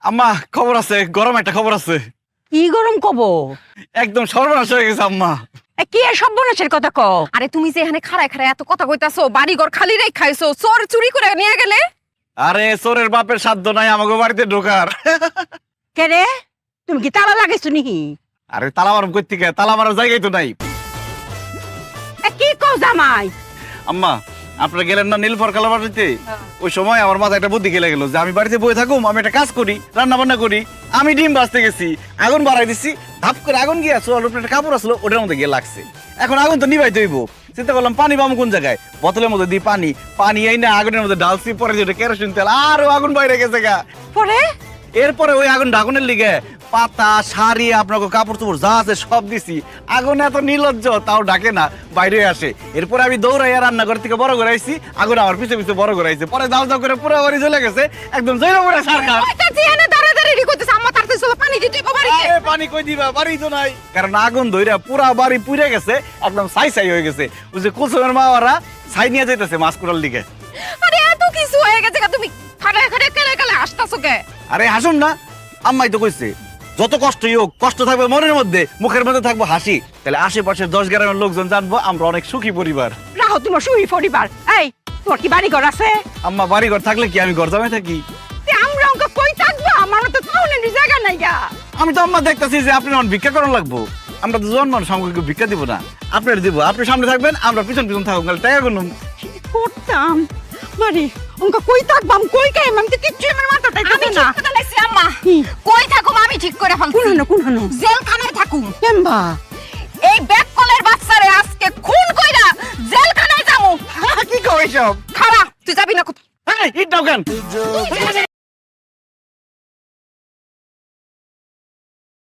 আম্মা খবর আছে, গরম একটা খবর আছে। কি গরম কব? একদম সর্বনাশ হয়ে গেছে আম্মা। কি আর সর্বনাশের কথা ক? আরে তুমি যে এখানে খাড়ায় খাড়ায় এত কথা কইতাছো, বাড়ি ঘর খালি রেখ খাইছো, চোর চুরি করে নিয়ে গেলে। আরে চোরের বাপের সাধ্য নাই আমাকে বাড়িতে ঢোকার। কে রে, তুমি কি তালা লাগাইছো নিহি? আরে তালা মারম কই থেকে, তালা মারার জায়গাই তো নাই। কি কও জামাই? আম্মা আপনারা গেলেন না নীলফর কালা বাড়িতে, ওই সময় আমার মাথায় একটা বুদ্ধি খেলে গেল যে আমি বাড়িতে বসে থাকুম, আমি একটা কাজ করি, রান্না বান্না করি। আমি ডিম ভাজতে গেছি, আগুন বাড়াই দিছি, ধাপ করে আগুন গিয়ে চোর উপরে একটা কাপড় আসলো, ওটার মধ্যে গিয়ে লাগছে। এখন আগুন তো নিভাইতে হইব, চিন্তা করলাম পানি পাবো কোন জায়গায়, বোতলের মধ্যে দিই পানি এই না আগুনের মধ্যে ঢালছি, পরে যেটা কেরোসিন তেল, আরো আগুন বাইরে গেছে গা। পরে এরপরে ওই আগুন আগুনের লিগে পাতা শাড়ি আপনাকে কাপড় চোপড় যা আছে সব দিছি, আগুন এত নির্লজ্জ তাও ডাকে না, বাইরে আসে। এরপরে আমি দৌড়াইয়া রান্নাঘর থেকে বড় করে আইছি, আগুন আমার পিছে পিছে বড় করে আইছে, পরে দাও দাও করে পুরো বাড়ি জ্বলে গেছে, একদম জৈরা পড়ে সরকার। কইতাছি এনে দাঁড়াদাঁড়ি কইতাছ, আম্মা তাড়াতাড়ি চলো পানি দিতে বাড়ি। আরে পানি কই দিবা, বাড়ি তো নাই, কারণ আগুন ধইরা পুরা বাড়ি পুড়ে গেছে, একদম ছাই ছাই হয়ে গেছে। ওই যে কুসুমের মা ওরা ছাই নিয়ে যাইতেছে মাছ কুড়ার লিগে। আরে এত কিছু হয়ে গেছে, তুমি খাড়ায় খাড়ায় কেলে কেলে আসতাছো কে? আরে হাসুন না, আম্মাই তো কইছে যত কষ্টই হোক, কষ্ট থাকবে মনের মধ্যে, মুখের মধ্যে থাকবো হাসি, তাহলে আশেপাশের 10 গ্রামের লোকজন জানবো আমরা অনেক সুখী পরিবার। রাহো তোমার সুই পরিবার। এই তোমার কি বাড়ি ঘর আছে? আম্মা বাড়ি ঘর থাকলে কি আমি ঘর জামাই থাকি? আমরা অঙ্ক কই থাকবো? আমার তো টাউনের জায়গা নাই গা। আমি তো আম্মা দেখতেছি যে আপনি আমার ভিক্ষা করার লাগবো, আমরা তো জন মানুষ, আমাকে ভিক্ষা দিব না, আপনার দিব, আপনি সামনে থাকবেন, আমরা পিছন পিছন থাকবো, তাহলে টাকা গুনুন। কি করতাম বাড়ি অঙ্ক কই থাকবো? আমি কই খাইম? আমি তো কিচ্ছু আমার মাথাটাই আমি না। ঠিক কথা লাইছি আম্মা। কি? কই থাকুম আমি ঠিক করে ফেলছি। কোন হানো জেলখানায় থাকুম। কেমবা? এই ব্যাককলের বাচ্চারে আজকে খুন কইরা জেলখানায় যামু। কি কও এসব? খাড়া, তুই যাবি না কোথাও। এই, ইট দাও কেন?